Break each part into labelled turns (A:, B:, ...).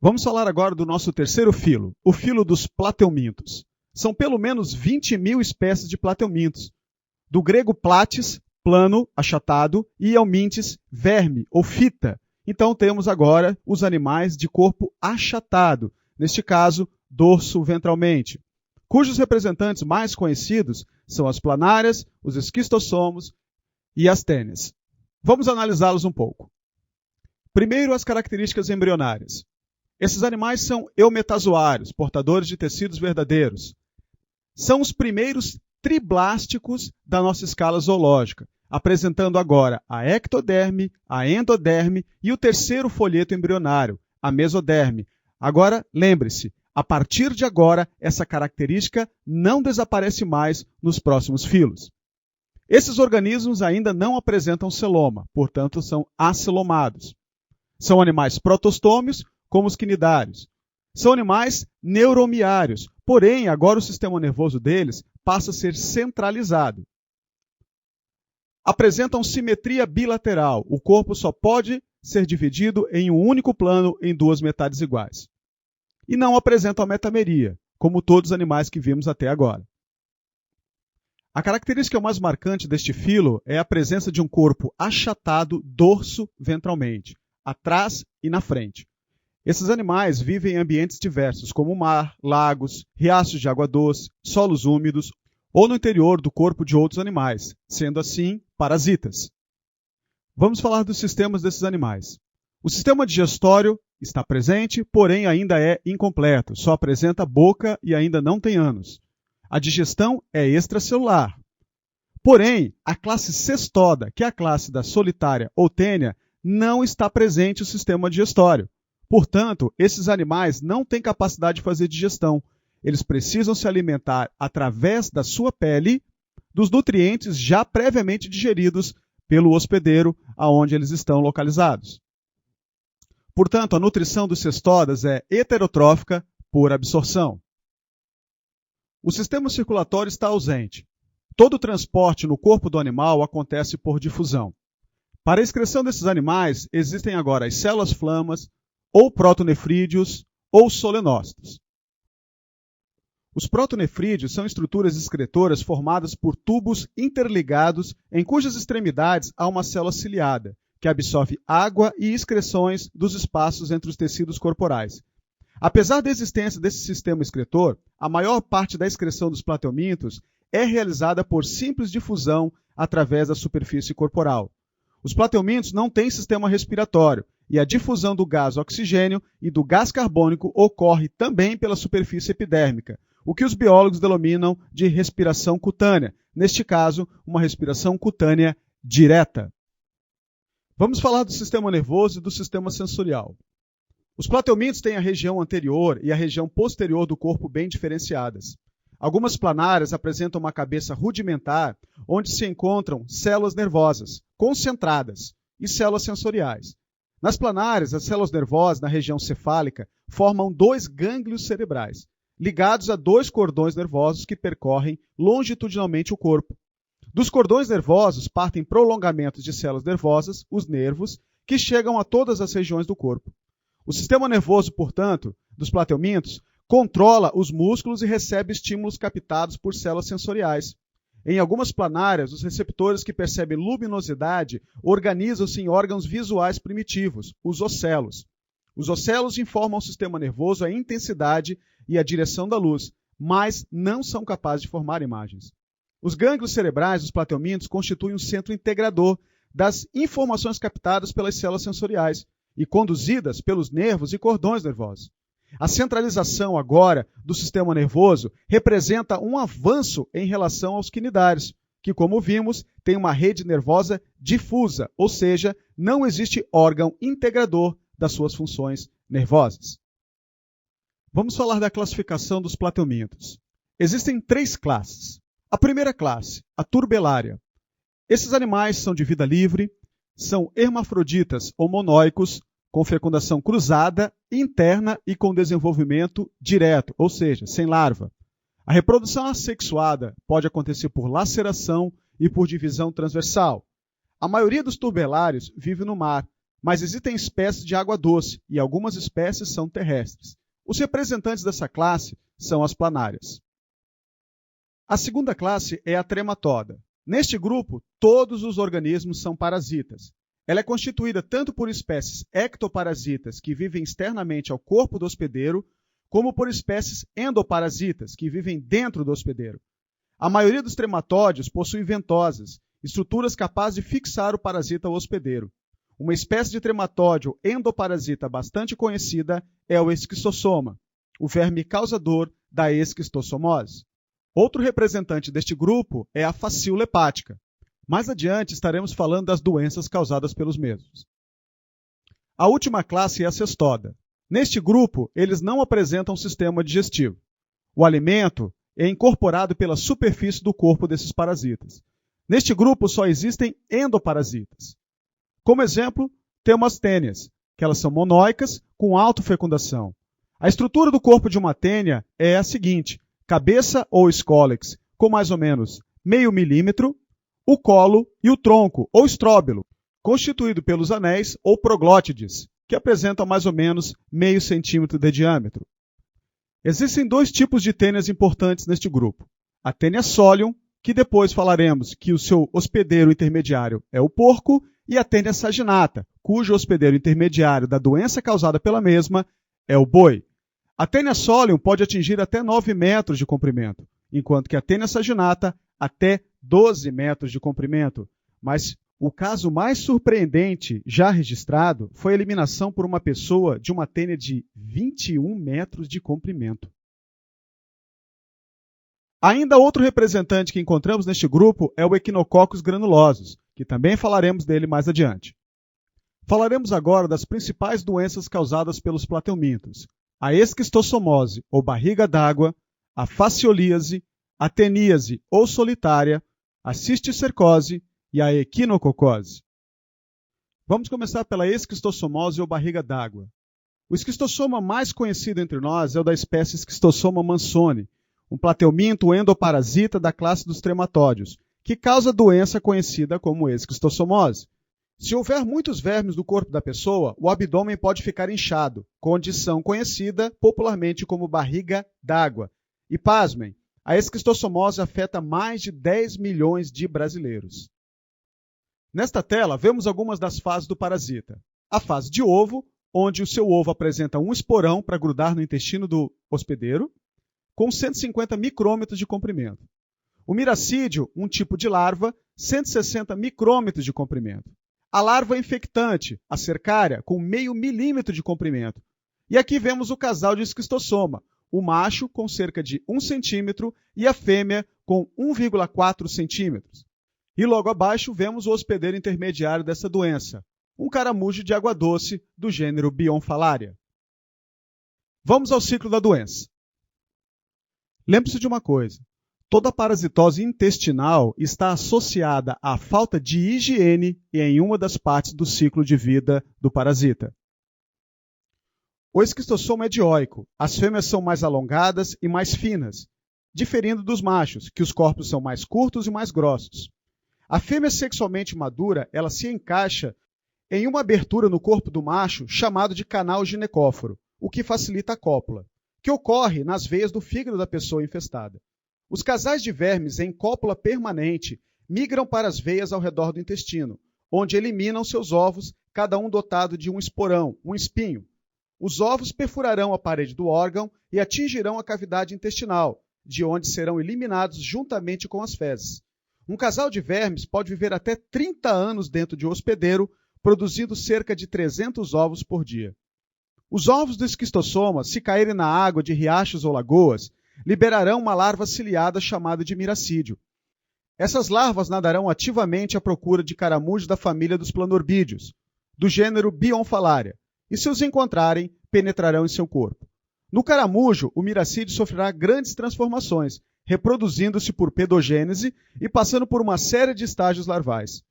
A: Vamos falar agora do nosso terceiro filo, o filo dos plateumintos. São pelo menos 20.000 espécies de plateumintos. Do grego platis, plano, achatado, e eumintes, verme ou fita. Então temos agora os animais de corpo achatado, neste caso, dorso ventralmente, cujos representantes mais conhecidos são as planárias, os esquistossomos e as tênias. Vamos analisá-los um pouco. Primeiro, as características embrionárias. Esses animais são eumetazoários, portadores de tecidos verdadeiros. São os primeiros triblásticos da nossa escala zoológica, apresentando agora a ectoderme, a endoderme e o terceiro folheto embrionário, a mesoderme. Agora, lembre-se, a partir de agora, essa característica não desaparece mais nos próximos filos. Esses organismos ainda não apresentam celoma, portanto, são acelomados. São animais protostômios, como os quinidários. São animais neuromiários, porém, agora o sistema nervoso deles passa a ser centralizado. Apresentam simetria bilateral. O corpo só pode ser dividido em um único plano em duas metades iguais. E não apresentam metameria, como todos os animais que vimos até agora. A característica mais marcante deste filo é a presença de um corpo achatado dorso-ventralmente, atrás e na frente. Esses animais vivem em ambientes diversos, como mar, lagos, riachos de água doce, solos úmidos ou no interior do corpo de outros animais, sendo assim parasitas. Vamos falar dos sistemas desses animais. O sistema digestório está presente, porém ainda é incompleto, só apresenta boca e ainda não tem ânus. A digestão é extracelular. Porém, a classe cestoda, que é a classe da solitária ou tênia, não está presente no sistema digestório. Portanto, esses animais não têm capacidade de fazer digestão. Eles precisam se alimentar através da sua pele dos nutrientes já previamente digeridos pelo hospedeiro aonde eles estão localizados. Portanto, a nutrição dos cestodas é heterotrófica por absorção. O sistema circulatório está ausente. Todo o transporte no corpo do animal acontece por difusão. Para a excreção desses animais, existem agora as células flamas, ou protonefrídeos, ou solenócitos. Os protonefrídeos são estruturas excretoras formadas por tubos interligados em cujas extremidades há uma célula ciliada, que absorve água e excreções dos espaços entre os tecidos corporais. Apesar da existência desse sistema excretor, a maior parte da excreção dos plateumintos é realizada por simples difusão através da superfície corporal. Os plateumintos não têm sistema respiratório, e a difusão do gás oxigênio e do gás carbônico ocorre também pela superfície epidérmica, o que os biólogos denominam de respiração cutânea, neste caso, uma respiração cutânea direta. Vamos falar do sistema nervoso e do sistema sensorial. Os plateumintos têm a região anterior e a região posterior do corpo bem diferenciadas. Algumas planárias apresentam uma cabeça rudimentar, onde se encontram células nervosas, concentradas, e células sensoriais. Nas planárias, as células nervosas na região cefálica formam dois gânglios cerebrais, ligados a dois cordões nervosos que percorrem longitudinalmente o corpo. Dos cordões nervosos partem prolongamentos de células nervosas, os nervos, que chegam a todas as regiões do corpo. O sistema nervoso, portanto, dos plateumintos, controla os músculos e recebe estímulos captados por células sensoriais. Em algumas planárias, os receptores que percebem luminosidade organizam-se em órgãos visuais primitivos, os ocelos. Os ocelos informam ao sistema nervoso a intensidade e a direção da luz, mas não são capazes de formar imagens. Os gânglios cerebrais dos plateumintos constituem um centro integrador das informações captadas pelas células sensoriais e conduzidas pelos nervos e cordões nervosos. A centralização agora do sistema nervoso representa um avanço em relação aos quinidários, que, como vimos, tem uma rede nervosa difusa, ou seja, não existe órgão integrador das suas funções nervosas. Vamos falar da classificação dos plateumintos. Existem três classes. A primeira classe, a turbelária. Esses animais são de vida livre, são hermafroditas ou monóicos, com fecundação cruzada, interna e com desenvolvimento direto, ou seja, sem larva. A reprodução assexuada pode acontecer por laceração e por divisão transversal. A maioria dos turbelários vive no mar, mas existem espécies de água doce e algumas espécies são terrestres. Os representantes dessa classe são as planárias. A segunda classe é a trematoda. Neste grupo, todos os organismos são parasitas. Ela é constituída tanto por espécies ectoparasitas, que vivem externamente ao corpo do hospedeiro, como por espécies endoparasitas, que vivem dentro do hospedeiro. A maioria dos trematódeos possui ventosas, estruturas capazes de fixar o parasita ao hospedeiro. Uma espécie de trematódio endoparasita bastante conhecida é o esquistossoma, o verme causador da esquistossomose. Outro representante deste grupo é a facíola hepática. Mais adiante estaremos falando das doenças causadas pelos mesmos. A última classe é a cestoda. Neste grupo, eles não apresentam sistema digestivo. O alimento é incorporado pela superfície do corpo desses parasitas. Neste grupo só existem endoparasitas. Como exemplo, temos as tênias, que elas são monóicas com autofecundação. A estrutura do corpo de uma tênia é a seguinte: cabeça ou escólex com mais ou menos meio milímetro, o colo e o tronco ou estróbilo, constituído pelos anéis ou proglótides, que apresentam mais ou menos meio centímetro de diâmetro. Existem dois tipos de tênias importantes neste grupo. A tênia solium, que depois falaremos que o seu hospedeiro intermediário é o porco, e a tênia saginata, cujo hospedeiro intermediário da doença causada pela mesma é o boi. A tênia solium pode atingir até 9 metros de comprimento, enquanto que a tênia saginata até 12 metros de comprimento. Mas o caso mais surpreendente já registrado foi a eliminação por uma pessoa de uma tênia de 21 metros de comprimento. Ainda outro representante que encontramos neste grupo é o Echinococcus granulosus, que também falaremos dele mais adiante. Falaremos agora das principais doenças causadas pelos plateumintos: a esquistossomose, ou barriga d'água, a faciolíase, a teníase, ou solitária, a cisticercose e a equinococose. Vamos começar pela esquistossomose, ou barriga d'água. O esquistossoma mais conhecido entre nós é o da espécie Esquistossoma mansoni, um plateuminto endoparasita da classe dos trematódeos, que causa a doença conhecida como esquistossomose. Se houver muitos vermes no corpo da pessoa, o abdômen pode ficar inchado, condição conhecida popularmente como barriga d'água. E pasmem, a esquistossomose afeta mais de 10 milhões de brasileiros. Nesta tela, vemos algumas das fases do parasita. A fase de ovo, onde o seu ovo apresenta um esporão para grudar no intestino do hospedeiro, com 150 micrômetros de comprimento. O miracídio, um tipo de larva, 160 micrômetros de comprimento. A larva infectante, a cercária, com meio milímetro de comprimento. E aqui vemos o casal de esquistossoma, o macho com cerca de 1 centímetro e a fêmea com 1,4 centímetros. E logo abaixo vemos o hospedeiro intermediário dessa doença, um caramujo de água doce do gênero Bionfalaria. Vamos ao ciclo da doença. Lembre-se de uma coisa: toda parasitose intestinal está associada à falta de higiene em uma das partes do ciclo de vida do parasita. O esquistossoma é dioico. As fêmeas são mais alongadas e mais finas, diferindo dos machos, que os corpos são mais curtos e mais grossos. A fêmea sexualmente madura, ela se encaixa em uma abertura no corpo do macho chamado de canal ginecóforo, o que facilita a cópula, que ocorre nas veias do fígado da pessoa infestada. Os casais de vermes em cópula permanente migram para as veias ao redor do intestino, onde eliminam seus ovos, cada um dotado de um esporão, um espinho. Os ovos perfurarão a parede do órgão e atingirão a cavidade intestinal, de onde serão eliminados juntamente com as fezes. Um casal de vermes pode viver até 30 anos dentro de um hospedeiro, produzindo cerca de 300 ovos por dia. Os ovos do esquistossoma, se caírem na água de riachos ou lagoas, liberarão uma larva ciliada chamada de miracídio. Essas larvas nadarão ativamente à procura de caramujos da família dos planorbídeos, do gênero Bionfalaria, e se os encontrarem, penetrarão em seu corpo. No caramujo, o miracídio sofrerá grandes transformações, reproduzindo-se por pedogênese e passando por uma série de estágios larvais.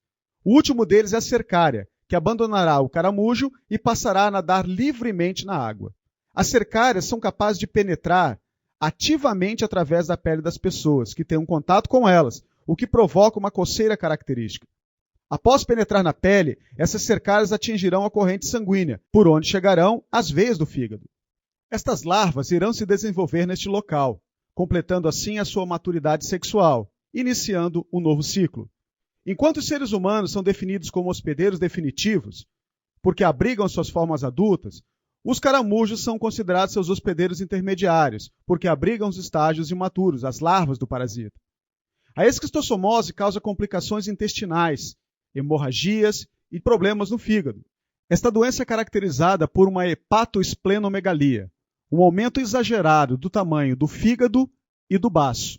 A: O último deles é a cercária, que abandonará o caramujo e passará a nadar livremente na água. As cercárias são capazes de penetrar ativamente através da pele das pessoas, que têm um contato com elas, o que provoca uma coceira característica. Após penetrar na pele, essas cercárias atingirão a corrente sanguínea, por onde chegarão às veias do fígado. Estas larvas irão se desenvolver neste local, completando assim a sua maturidade sexual, iniciando um novo ciclo. Enquanto os seres humanos são definidos como hospedeiros definitivos, porque abrigam suas formas adultas, os caramujos são considerados seus hospedeiros intermediários, porque abrigam os estágios imaturos, as larvas do parasita. A esquistossomose causa complicações intestinais, hemorragias e problemas no fígado. Esta doença é caracterizada por uma hepatoesplenomegalia, um aumento exagerado do tamanho do fígado e do baço,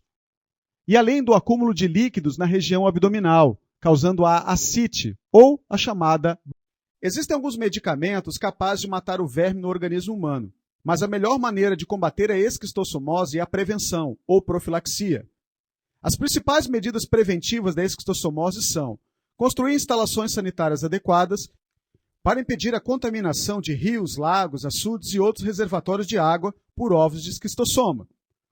A: e além do acúmulo de líquidos na região abdominal, causando a ascite, ou a chamada... Existem alguns medicamentos capazes de matar o verme no organismo humano, mas a melhor maneira de combater a esquistossomose é a prevenção, ou profilaxia. As principais medidas preventivas da esquistossomose são construir instalações sanitárias adequadas para impedir a contaminação de rios, lagos, açudes e outros reservatórios de água por ovos de esquistossoma,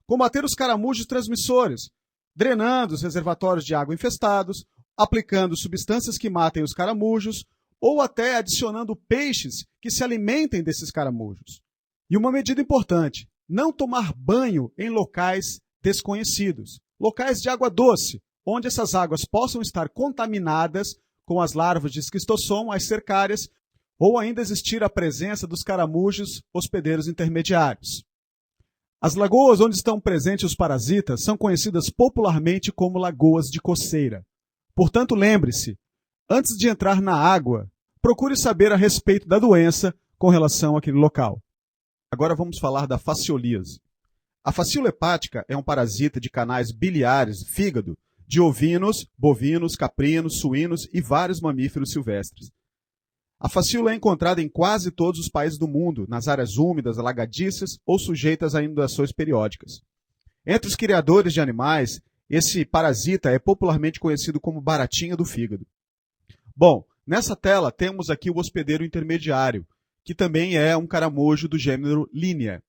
A: combater os caramujos transmissores, drenando os reservatórios de água infestados, aplicando substâncias que matem os caramujos ou até adicionando peixes que se alimentem desses caramujos. E uma medida importante, não tomar banho em locais desconhecidos, locais de água doce, onde essas águas possam estar contaminadas com as larvas de esquistossoma, as cercárias, ou ainda existir a presença dos caramujos hospedeiros intermediários. As lagoas onde estão presentes os parasitas são conhecidas popularmente como lagoas de coceira. Portanto, lembre-se, antes de entrar na água, procure saber a respeito da doença com relação àquele local. Agora vamos falar da fasciolíase. A fascíola hepática é um parasita de canais biliares, fígado, de ovinos, bovinos, caprinos, suínos e vários mamíferos silvestres. A fascíola é encontrada em quase todos os países do mundo, nas áreas úmidas, alagadiças ou sujeitas a inundações periódicas. Entre os criadores de animais, esse parasita é popularmente conhecido como baratinha do fígado. Bom, nessa tela temos aqui o hospedeiro intermediário, que também é um caramujo do gênero Linea.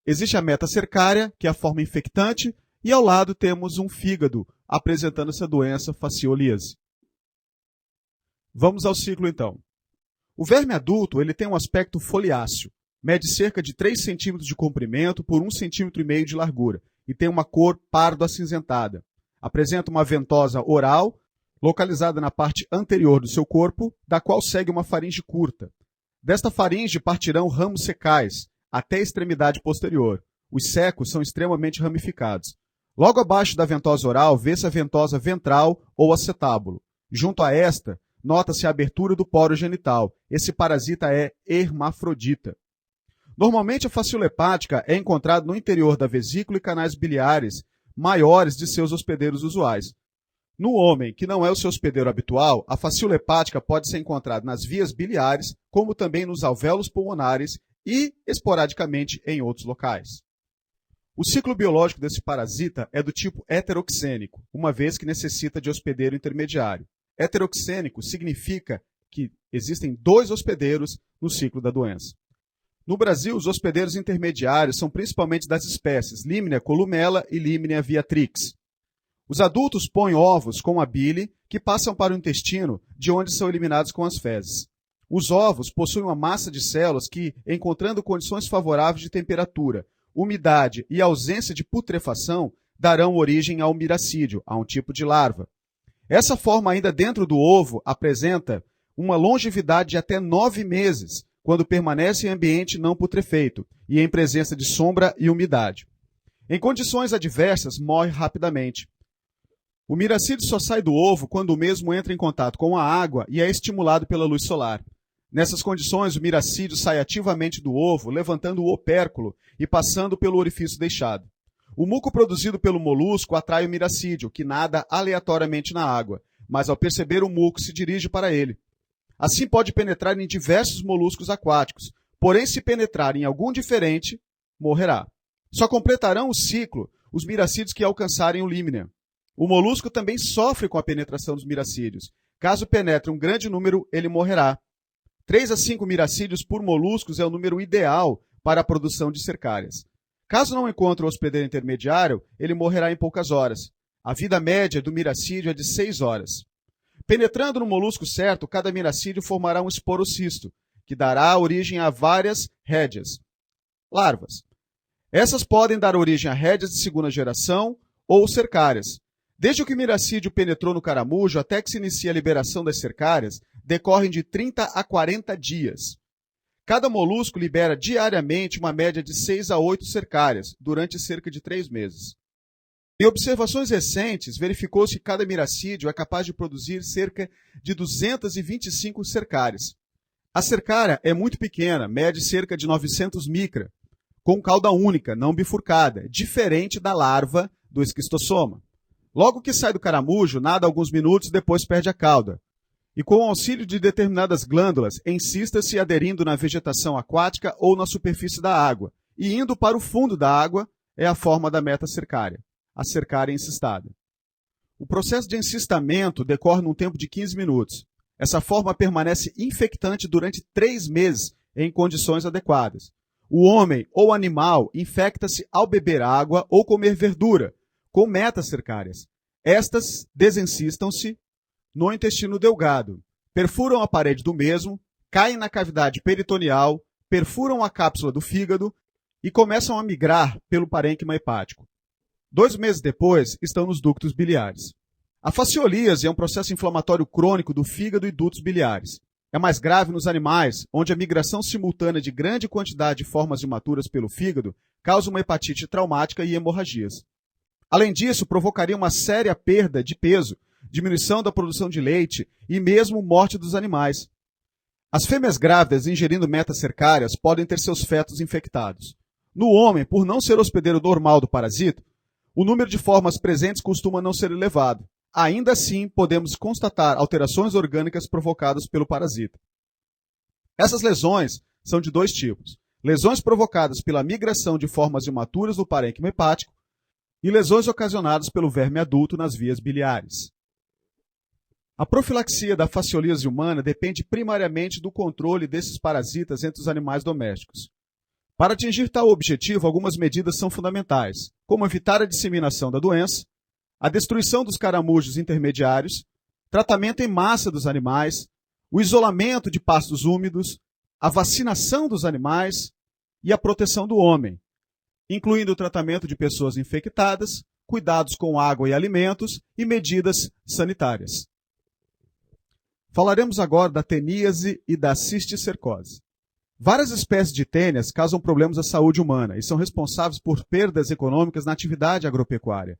A: Existe a metacercária, que é a forma infectante, e ao lado temos um fígado apresentando essa doença fasciolíase. Vamos ao ciclo então. O verme adulto ele tem um aspecto foliáceo, mede cerca de 3 cm de comprimento por 1,5 cm de largura e tem uma cor pardo-acinzentada. Apresenta uma ventosa oral, localizada na parte anterior do seu corpo, da qual segue uma faringe curta. Desta faringe partirão ramos secais, até a extremidade posterior. Os secos são extremamente ramificados. Logo abaixo da ventosa oral, vê-se a ventosa ventral ou acetábulo. Junto a esta, nota-se a abertura do poro genital. Esse parasita é hermafrodita. Normalmente, a fascíola hepática é encontrada no interior da vesícula e canais biliares maiores de seus hospedeiros usuais. No homem, que não é o seu hospedeiro habitual, a fascíola hepática pode ser encontrada nas vias biliares, como também nos alvéolos pulmonares e, esporadicamente, em outros locais. O ciclo biológico desse parasita é do tipo heteroxênico, uma vez que necessita de hospedeiro intermediário. Heteroxênico significa que existem 2 hospedeiros no ciclo da doença. No Brasil, os hospedeiros intermediários são principalmente das espécies Limnia columella e Limnia viatrix. Os adultos põem ovos com a bile que passam para o intestino, de onde são eliminados com as fezes. Os ovos possuem uma massa de células que, encontrando condições favoráveis de temperatura, umidade e ausência de putrefação, darão origem ao miracídio, a um tipo de larva. Essa forma ainda dentro do ovo apresenta uma longevidade de até 9 meses, quando permanece em ambiente não putrefeito e em presença de sombra e umidade. Em condições adversas, morre rapidamente. O miracídio só sai do ovo quando o mesmo entra em contato com a água e é estimulado pela luz solar. Nessas condições, o miracídio sai ativamente do ovo, levantando o opérculo e passando pelo orifício deixado. O muco produzido pelo molusco atrai o miracídio, que nada aleatoriamente na água, mas ao perceber o muco se dirige para ele. Assim pode penetrar em diversos moluscos aquáticos, porém se penetrar em algum diferente, morrerá. Só completarão o ciclo os miracídios que alcançarem o Limnia. O molusco também sofre com a penetração dos miracídios. Caso penetre um grande número, ele morrerá. 3 a 5 miracídios por moluscos é o número ideal para a produção de cercárias. Caso não encontre o hospedeiro intermediário, ele morrerá em poucas horas. A vida média do miracídio é de 6 horas. Penetrando no molusco certo, cada miracídio formará um esporocisto, que dará origem a várias rédeas, larvas. Essas podem dar origem a rédeas de segunda geração ou cercárias. Desde que o miracídio penetrou no caramujo até que se inicia a liberação das cercárias, decorrem de 30 a 40 dias. Cada molusco libera diariamente uma média de 6 a 8 cercárias, durante cerca de 3 meses. Em observações recentes, verificou-se que cada miracídio é capaz de produzir cerca de 225 cercárias. A cercária é muito pequena, mede cerca de 900 micra, com cauda única, não bifurcada, diferente da larva do esquistossoma. Logo que sai do caramujo, nada alguns minutos, depois perde a cauda. E com o auxílio de determinadas glândulas, insista-se aderindo na vegetação aquática ou na superfície da água, e indo para o fundo da água é a forma da metacercária, a cercária encistada. O processo de encistamento decorre num tempo de 15 minutos. Essa forma permanece infectante durante 3 meses, em condições adequadas. O homem ou animal infecta-se ao beber água ou comer verdura, com metacercárias. Estas desencistam-se no intestino delgado, perfuram a parede do mesmo, caem na cavidade peritoneal, perfuram a cápsula do fígado e começam a migrar pelo parênquima hepático. 2 meses depois, estão nos ductos biliares. A fasciolíase é um processo inflamatório crônico do fígado e dutos biliares. É mais grave nos animais, onde a migração simultânea de grande quantidade de formas imaturas pelo fígado causa uma hepatite traumática e hemorragias. Além disso, provocaria uma séria perda de peso, diminuição da produção de leite e mesmo morte dos animais. As fêmeas grávidas ingerindo metacercárias podem ter seus fetos infectados. No homem, por não ser hospedeiro normal do parasita, o número de formas presentes costuma não ser elevado. Ainda assim, podemos constatar alterações orgânicas provocadas pelo parasita. Essas lesões são de 2 tipos. Lesões provocadas pela migração de formas imaturas do parênquima hepático e lesões ocasionadas pelo verme adulto nas vias biliares. A profilaxia da fasciolíase humana depende primariamente do controle desses parasitas entre os animais domésticos. Para atingir tal objetivo, algumas medidas são fundamentais, como evitar a disseminação da doença, a destruição dos caramujos intermediários, tratamento em massa dos animais, o isolamento de pastos úmidos, a vacinação dos animais e a proteção do homem, incluindo o tratamento de pessoas infectadas, cuidados com água e alimentos e medidas sanitárias. Falaremos agora da teníase e da cisticercose. Várias espécies de tênias causam problemas à saúde humana e são responsáveis por perdas econômicas na atividade agropecuária.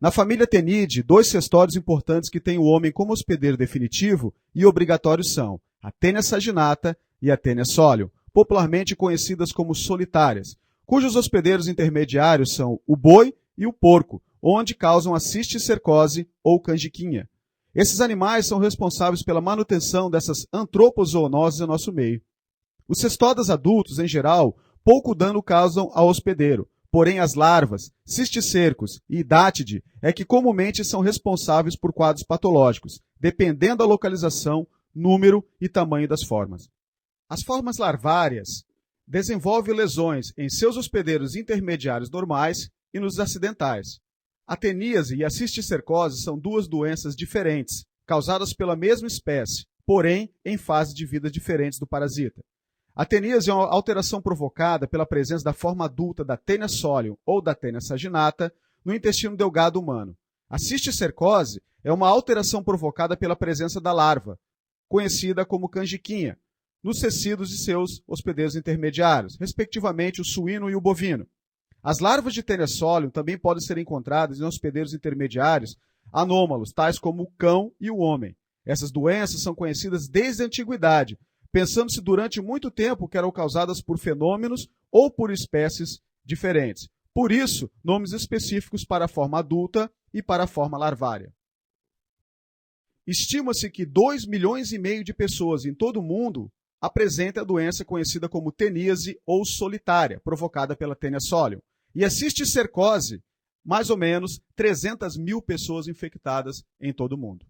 A: Na família Tenidae, 2 cestórios importantes que têm o homem como hospedeiro definitivo e obrigatório são a Taenia saginata e a Taenia solium, popularmente conhecidas como solitárias, cujos hospedeiros intermediários são o boi e o porco, onde causam a cisticercose ou canjiquinha. Esses animais são responsáveis pela manutenção dessas antropozoonoses em nosso meio. Os cestóides adultos, em geral, pouco dano causam ao hospedeiro, porém as larvas, cisticercos e dátide é que comumente são responsáveis por quadros patológicos, dependendo da localização, número e tamanho das formas. As formas larvárias desenvolvem lesões em seus hospedeiros intermediários normais e nos acidentais. A teníase e a cisticercose são 2 doenças diferentes, causadas pela mesma espécie, porém em fases de vida diferentes do parasita. A teníase é uma alteração provocada pela presença da forma adulta da Taenia solium ou da Taenia saginata no intestino delgado humano. A cisticercose é uma alteração provocada pela presença da larva, conhecida como canjiquinha, nos tecidos de seus hospedeiros intermediários, respectivamente o suíno e o bovino. As larvas de Taenia solium também podem ser encontradas em hospedeiros intermediários anômalos, tais como o cão e o homem. Essas doenças são conhecidas desde a antiguidade, pensando-se durante muito tempo que eram causadas por fenômenos ou por espécies diferentes. Por isso, nomes específicos para a forma adulta e para a forma larvária. Estima-se que 2,5 milhões de pessoas em todo o mundo apresentem a doença conhecida como teníase ou solitária, provocada pela Taenia solium. E a cisticercose, mais ou menos 300 mil pessoas infectadas em todo o mundo.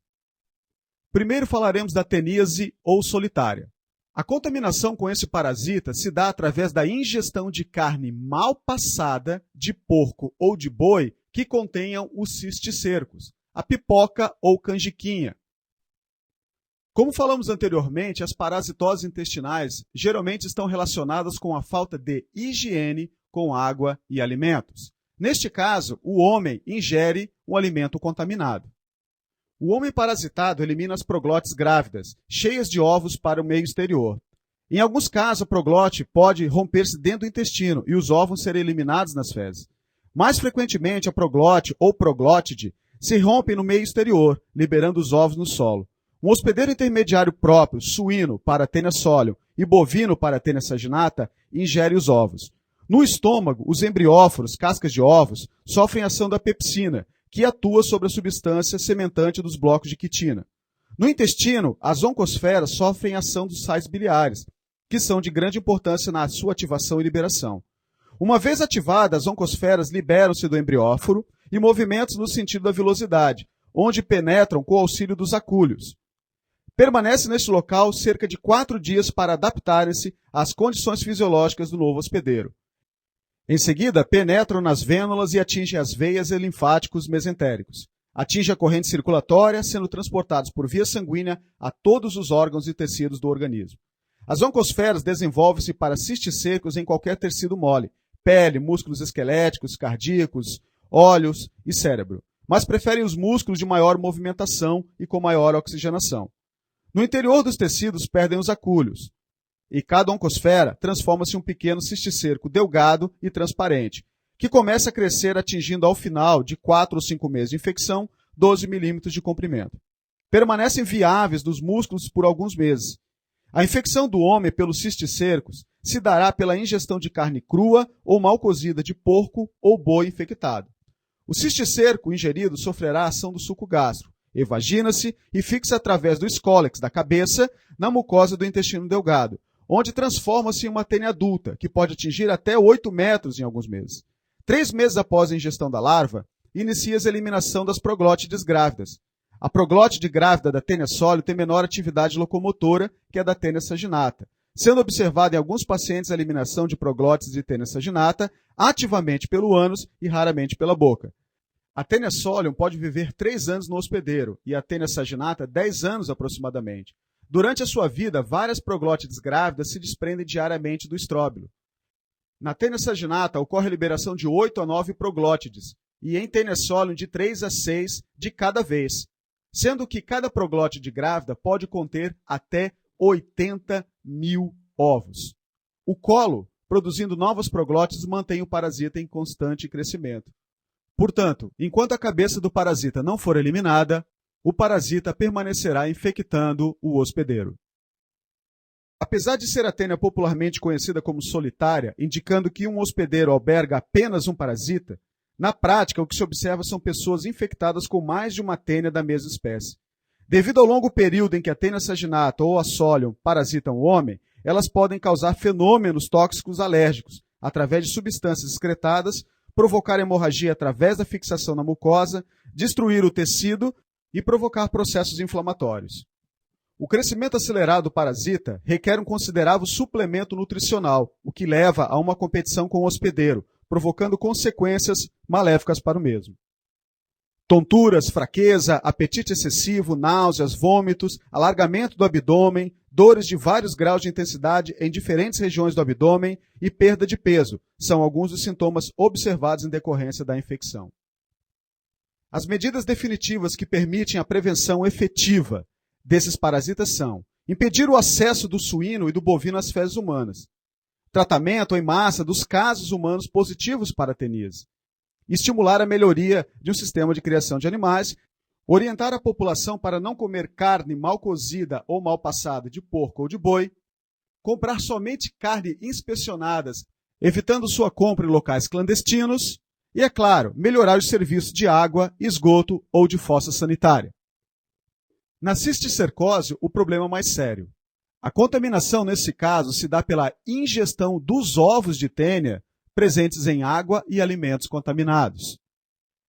A: Primeiro falaremos da teníase ou solitária. A contaminação com esse parasita se dá através da ingestão de carne mal passada de porco ou de boi que contenham os cisticercos, a pipoca ou canjiquinha. Como falamos anteriormente, as parasitoses intestinais geralmente estão relacionadas com a falta de higiene com água e alimentos. Neste caso, o homem ingere um alimento contaminado. O homem parasitado elimina as proglotes grávidas, cheias de ovos para o meio exterior. Em alguns casos, a proglote pode romper-se dentro do intestino e os ovos serem eliminados nas fezes. Mais frequentemente, a proglote ou proglótide se rompem no meio exterior, liberando os ovos no solo. Um hospedeiro intermediário próprio, suíno para Taenia solium e bovino para Taenia saginata, ingere os ovos. No estômago, os embrióforos, cascas de ovos, sofrem a ação da pepsina, que atua sobre a substância sementante dos blocos de quitina. No intestino, as oncosferas sofrem a ação dos sais biliares, que são de grande importância na sua ativação e liberação. Uma vez ativadas, as oncosferas liberam-se do embrióforo e movimentos no sentido da vilosidade, onde penetram com o auxílio dos acúlios. Permanece neste local cerca de 4 dias para adaptarem-se às condições fisiológicas do novo hospedeiro. Em seguida, penetram nas vênulas e atingem as veias e linfáticos mesentéricos. Atinge a corrente circulatória, sendo transportados por via sanguínea a todos os órgãos e tecidos do organismo. As oncosferas desenvolvem-se para cisticércicos em qualquer tecido mole, pele, músculos esqueléticos, cardíacos, olhos e cérebro, mas preferem os músculos de maior movimentação e com maior oxigenação. No interior dos tecidos perdem os acúlios, e cada oncosfera transforma-se em um pequeno cisticerco delgado e transparente, que começa a crescer atingindo ao final de 4 ou 5 meses de infecção, 12 milímetros de comprimento. Permanecem viáveis nos músculos por alguns meses. A infecção do homem pelos cisticercos se dará pela ingestão de carne crua ou mal cozida de porco ou boi infectado. O cisticerco ingerido sofrerá a ação do suco gástrico, evagina-se e fixa através do escólex da cabeça na mucosa do intestino delgado, onde transforma-se em uma tênia adulta, que pode atingir até 8 metros em alguns meses. 3 meses após a ingestão da larva, inicia-se a eliminação das proglótides grávidas. A proglótide grávida da Taenia solium tem menor atividade locomotora que a da Taenia saginata, sendo observada em alguns pacientes a eliminação de proglótides de Taenia saginata ativamente pelo ânus e raramente pela boca. A Taenia solium pode viver 3 anos no hospedeiro e a Taenia saginata 10 anos aproximadamente. Durante a sua vida, várias proglótides grávidas se desprendem diariamente do estróbilo. Na Taenia saginata ocorre a liberação de 8 a 9 proglótides e em Taenia solium de 3 a 6 de cada vez, sendo que cada proglótide grávida pode conter até 80 mil ovos. O colo, produzindo novas proglótides, mantém o parasita em constante crescimento. Portanto, enquanto a cabeça do parasita não for eliminada, o parasita permanecerá infectando o hospedeiro. Apesar de ser a tênia popularmente conhecida como solitária, indicando que um hospedeiro alberga apenas um parasita, na prática o que se observa são pessoas infectadas com mais de uma tênia da mesma espécie. Devido ao longo período em que a Taenia saginata ou a solium parasitam o homem, elas podem causar fenômenos tóxicos alérgicos, através de substâncias excretadas, provocar hemorragia através da fixação na mucosa, destruir o tecido e provocar processos inflamatórios. O crescimento acelerado do parasita requer um considerável suplemento nutricional, o que leva a uma competição com o hospedeiro, provocando consequências maléficas para o mesmo. Tonturas, fraqueza, apetite excessivo, náuseas, vômitos, alargamento do abdômen, dores de vários graus de intensidade em diferentes regiões do abdômen e perda de peso são alguns dos sintomas observados em decorrência da infecção. As medidas definitivas que permitem a prevenção efetiva desses parasitas são impedir o acesso do suíno e do bovino às fezes humanas, tratamento em massa dos casos humanos positivos para a teníase, estimular a melhoria de um sistema de criação de animais, orientar a população para não comer carne mal cozida ou mal passada de porco ou de boi, comprar somente carne inspecionadas, evitando sua compra em locais clandestinos e, é claro, melhorar os serviços de água, esgoto ou de fossa sanitária. Na cisticercose, o problema é mais sério. A contaminação, nesse caso, se dá pela ingestão dos ovos de tênia presentes em água e alimentos contaminados.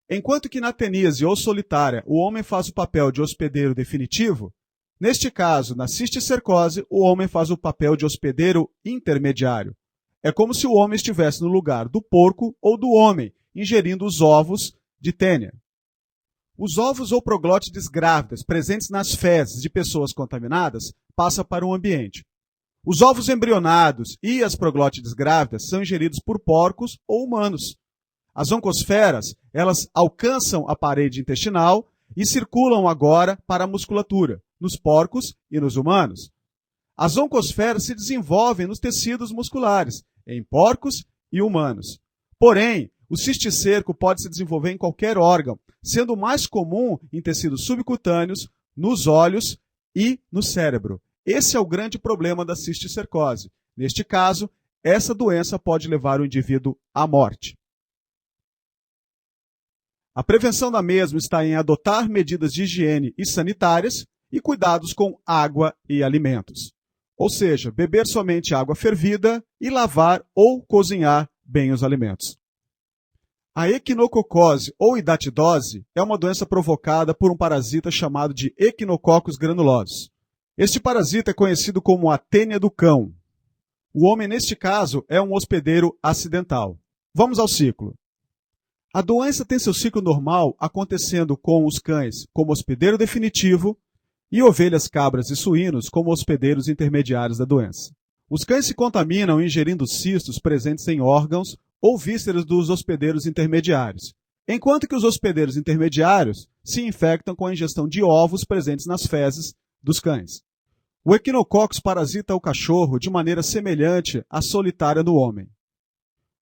A: Enquanto que na teníase ou solitária o homem faz o papel de hospedeiro definitivo, neste caso, na cisticercose, o homem faz o papel de hospedeiro intermediário. É como se o homem estivesse no lugar do porco ou do homem, ingerindo os ovos de tênia. Os ovos ou proglótides grávidas presentes nas fezes de pessoas contaminadas passam para o ambiente. Os ovos embrionados e as proglótides grávidas são ingeridos por porcos ou humanos. As oncosferas, elas alcançam a parede intestinal e circulam agora para a musculatura, nos porcos e nos humanos. As oncosferas se desenvolvem nos tecidos musculares, em porcos e humanos. Porém, o cisticerco pode se desenvolver em qualquer órgão, sendo mais comum em tecidos subcutâneos, nos olhos e no cérebro. Esse é o grande problema da cisticercose. Neste caso, essa doença pode levar o indivíduo à morte. A prevenção da mesma está em adotar medidas de higiene e sanitárias e cuidados com água e alimentos. Ou seja, beber somente água fervida e lavar ou cozinhar bem os alimentos. A equinococose ou hidatidose é uma doença provocada por um parasita chamado de Echinococcus granulosus. Este parasita é conhecido como a tênia do cão. O homem, neste caso, é um hospedeiro acidental. Vamos ao ciclo. A doença tem seu ciclo normal acontecendo com os cães como hospedeiro definitivo e ovelhas, cabras e suínos como hospedeiros intermediários da doença. Os cães se contaminam ingerindo cistos presentes em órgãos ou vísceras dos hospedeiros intermediários, enquanto que os hospedeiros intermediários se infectam com a ingestão de ovos presentes nas fezes dos cães. O equinococcus parasita o cachorro de maneira semelhante à solitária do homem.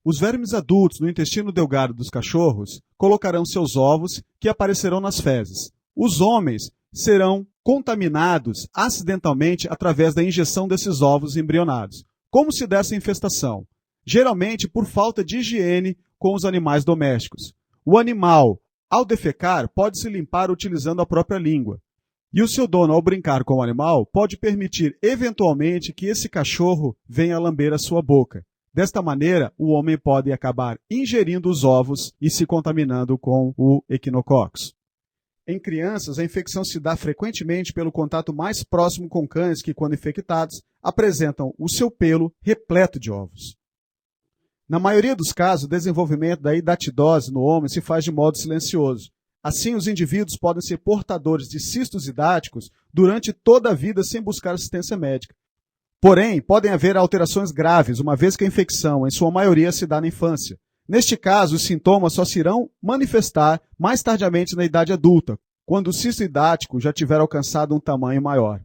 A: Os vermes adultos no intestino delgado dos cachorros colocarão seus ovos que aparecerão nas fezes. Os homens serão contaminados acidentalmente através da injeção desses ovos embrionados. Como se dá essa infestação? Geralmente por falta de higiene com os animais domésticos. O animal, ao defecar, pode se limpar utilizando a própria língua. E o seu dono, ao brincar com o animal, pode permitir eventualmente que esse cachorro venha lamber a sua boca. Desta maneira, o homem pode acabar ingerindo os ovos e se contaminando com o equinococcus. Em crianças, a infecção se dá frequentemente pelo contato mais próximo com cães que, quando infectados, apresentam o seu pelo repleto de ovos. Na maioria dos casos, o desenvolvimento da hidatidose no homem se faz de modo silencioso. Assim, os indivíduos podem ser portadores de cistos hidáticos durante toda a vida sem buscar assistência médica. Porém, podem haver alterações graves, uma vez que a infecção, em sua maioria, se dá na infância. Neste caso, os sintomas só se irão manifestar mais tardiamente na idade adulta, quando o cisto hidático já tiver alcançado um tamanho maior.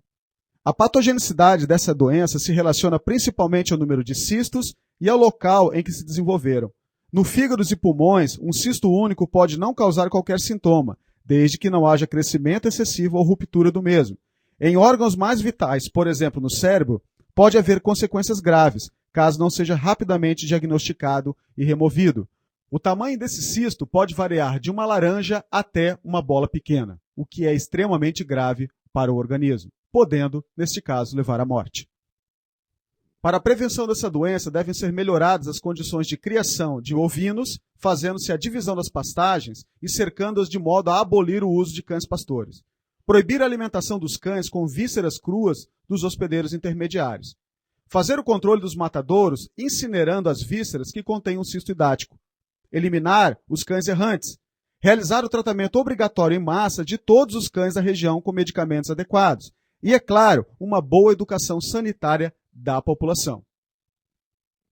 A: A patogenicidade dessa doença se relaciona principalmente ao número de cistos e ao local em que se desenvolveram. No fígado e pulmões, um cisto único pode não causar qualquer sintoma, desde que não haja crescimento excessivo ou ruptura do mesmo. Em órgãos mais vitais, por exemplo, no cérebro, pode haver consequências graves, caso não seja rapidamente diagnosticado e removido. O tamanho desse cisto pode variar de uma laranja até uma bola pequena, o que é extremamente grave para o organismo, podendo, neste caso, levar à morte. Para a prevenção dessa doença, devem ser melhoradas as condições de criação de ovinos, fazendo-se a divisão das pastagens e cercando-as de modo a abolir o uso de cães pastores. Proibir a alimentação dos cães com vísceras cruas dos hospedeiros intermediários. Fazer o controle dos matadouros, incinerando as vísceras que contêm um cisto hidático. Eliminar os cães errantes. Realizar o tratamento obrigatório em massa de todos os cães da região com medicamentos adequados. E, é claro, uma boa educação sanitária da população.